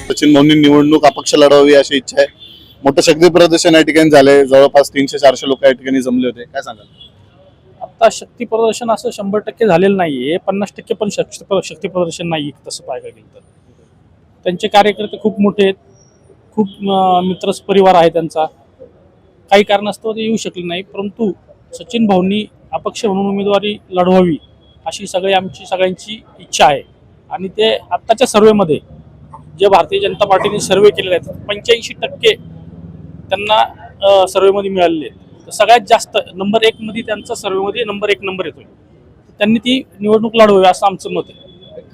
सचिन भाऊंनी निवडणूक अपक्ष लढवावी अशी इच्छा आहे। मोठं शक्ती प्रदर्शन या ठिकाणी झालंय, जवळपास 300-400 लोक या ठिकाणी जमले होते, काय सांगाल? आता शक्ती प्रदर्शन असं 100% झालेलं नाहीये, 50% पण शक्ती प्रदर्शन नाही तसं पाहायला गेलं तर। त्यांचे कार्यकर्ते खूप मोठे आहेत, खूप मित्रच परिवार आहे त्यांचा, काही कारणास्तव ते येऊ शकले नाही, परंतु सचिन भाऊंनी अपक्ष म्हणून उमेदवारी लढवावी अशी आमची सगळ्यांची इच्छा आहे। आणि ते आत्ताच्या सर्वेमध्ये जे भारतीय जनता पार्टीने सर्वे केलेले आहेत 85% त्यांना सर्वेमध्ये मिळालेले आहेत। तर सगळ्यात जास्त नंबर 1 मध्ये त्यांचा सर्वेमध्ये नंबर 1 येतोय, त्यांनी ती निवडणूक लढवावी असं आमचं मत आहे।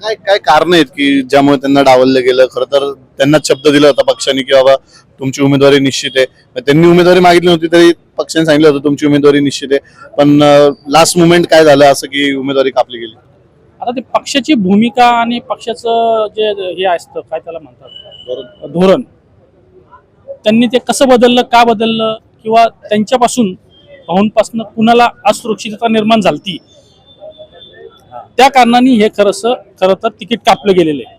काय काय कारण आहेत की ज्यामुळे त्यांना डावललं गेलं? खरं तर त्यांना शब्द दिला होता पक्षाने की बाबा तुमची उमेदवारी निश्चित आहे, त्यांनी उमेदवारी मागितली नव्हती तरी पक्षाने सांगितलं होतं तुमची उमेदवारी निश्चित आहे, पण लास्ट मोमेंट काय झालं असं की उमेदवारी कापली गेली? आता ते पक्षाची भूमिका आणि पक्षाचं जे हे असतं काय त्याला म्हणतात धोरण, त्यांनी ते कसं बदललं, का बदललं, किंवा त्यांच्यापासून भाऊंपासून कुणाला असुरक्षितता निर्माण झाली, त्या कारणाने हे खरं तर तिकीट कापलं गेलेलं आहे।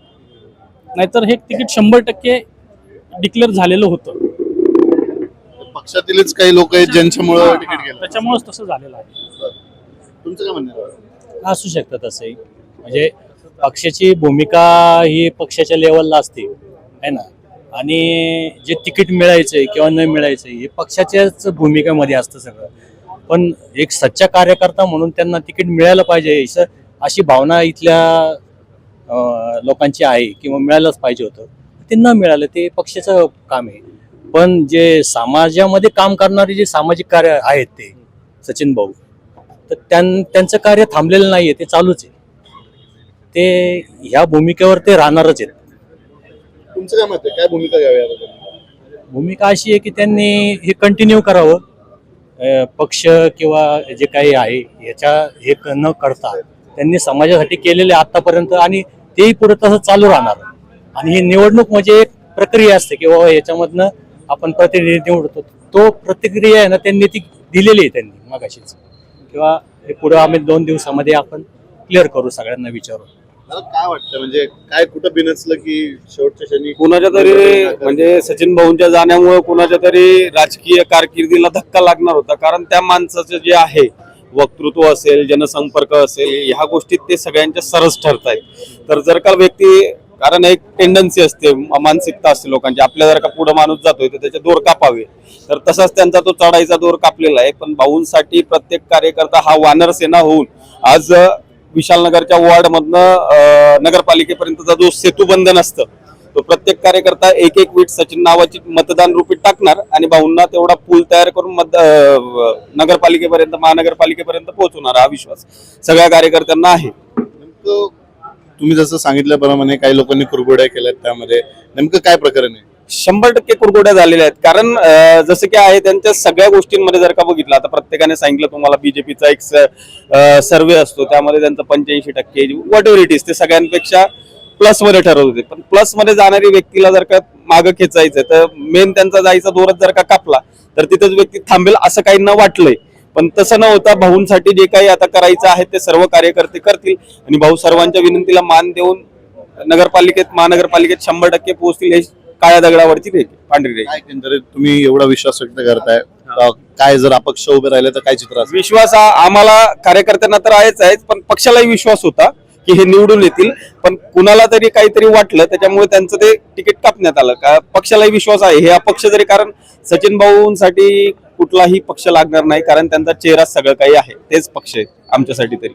नाहीतर हे तिकीट 100% डिक्लेअर झालेलं होतं। पक्षातीलच काही लोक आहेत ज्यांच्यामुळे तिकीट गेलं, त्याच्यामुळेच तसं झालेलं आहे। तुमचं काय म्हणणं आहे? असू शकतं तसंही, म्हणजे पक्षाची भूमिका ही पक्षाच्या लेवलला असते है ना, आणि जे तिकीट मिळायचंय किंवा न मिळायचंय हे पक्षाच्याच भूमिकेमध्ये असतं सगळं। पण एक सच्चा कार्यकर्ता म्हणून त्यांना तिकीट मिळायला पाहिजे अशी भावना इथल्या लोकांची आहे, किंवा मिळायलाच पाहिजे होतं, ते न मिळालं ते पक्षाचं काम आहे। पण जे समाजामध्ये काम करणारे जे सामाजिक कार्य आहेत ते सचिन भाऊ, तर त्यांचं कार्य थांबलेलं नाहीये, ते चालूच आहे, ते ह्या भूमिकेवर ते राहणारच आहेत। तुमचं काय मत आहे, काय भूमिका घ्यावी? भूमिका अशी आहे की त्यांनी हे कंटिन्यू करावं, पक्ष किंवा जे काही आहे याच्या हे न करता त्यांनी समाजासाठी केलेले आतापर्यंत, आणि तेही पुढे तसं चालू राहणार। आणि ही निवडणूक म्हणजे एक प्रक्रिया असते की बाबा याच्यामधनं आपण प्रतिनिधी निवडतो, तो प्रतिक्रिया आहे ना त्यांनी ती दिलेली आहे त्यांनी मगाशीच, किंवा हे पुढे आम्ही 2 दिवसामध्ये आपण क्लिअर करू, सगळ्यांना विचारू। काय वाटतं, म्हणजे काय कुठं बिनसलं की शेवटच्या क्षणी कुणाच्या तरी म्हणजे सचिन भाऊंच्या जाण्यामुळे कुणाच्या तरी राजकीय कारकिर्दीला धक्का लागणार होता, कारण त्या माणसाचं जे आहे वक्तृत्व असेल, जनसंपर्क असेल, ह्या गोष्टीत ते सगळ्यांच्या सरस ठरतायत। तर जर का व्यक्ती, कारण एक टेंडन्सी असते, मानसिकता असते लोकांची, आपल्या जर का पुढे माणूस जातोय तर त्याचे दोर कापावे, तर तसाच त्यांचा तो चढाईचा दोर कापलेला आहे। पण भाऊंसाठी प्रत्येक कार्यकर्ता हा वानर सेना होऊन आज विशालनगरच्या वॉर्ड मधनं नगरपालिकेपर्यंतचा जो सेतुबंधन असतं, तो प्रत्येक कार्यकर्ता एक वीट सचिन नावाची मतदान रूपी टाकणार आणि भाऊंना तेवढा पूल तयार करून नगरपालिकेपर्यंत, महानगरपालिकेपर्यंत पोहोचवणार, हा विश्वास सगळ्या कार्यकर्त्यांना आहे। नेमकं तुम्ही जसं सांगितल्याप्रमाणे काही लोकांनी कुरघोड्या केल्यात, त्यामध्ये नेमकं काय प्रकरण आहे? 100% कुरघोड्या झालेल्या आहेत, कारण जसं की आहे त्यांच्या सगळ्या गोष्टींमध्ये जर का बघितलं, आता प्रत्येकाने सांगितलं तुम्हाला बीजेपीचा एक सर्वे असतो, त्यामध्ये त्यांचं 85% व्हॉट एव्हर इट इज ते सगळ्यांपेक्षा प्लस मध्ये ठरवत होते। पण प्लस मध्ये जाणारी व्यक्तीला जर का मागं खेचायचं तर मेन त्यांचा जायचा दोरच जर का कापला तर तिथंच व्यक्ती थांबेल असं काही न वाटलंय। पण तसं न होता भाऊंसाठी जे काही आता करायचं आहे ते सर्व कार्यकर्ते करतील, आणि भाऊ सर्वांच्या विनंतीला मान देऊन नगरपालिकेत, महानगरपालिकेत 100% पोहोचतील, हे काळ्या दगडावरती पांढरी रेष। काय केंद्रित तुम्ही एवढा विश्वास व्यक्त करताय, काय जर अपक्ष उभे राहिले तर काय चित्र असेल? विश्वास आम्हाला कार्यकर्त्यांना तर आहेच, पण पक्षालाही विश्वास होता की हे निवडून येतील, पण कुणाला तरी काहीतरी वाटलं त्याच्यामुळे त्यांचं ते तिकीट कापण्यात आलं। का पक्षालाही विश्वास आहे, हे अपक्ष जरी, कारण सचिन भाऊंसाठी कुठलाही पक्ष लागणार नाही, कारण त्यांचा चेहरा सगळं काही आहे, तेच पक्ष आहे आमच्यासाठी तरी।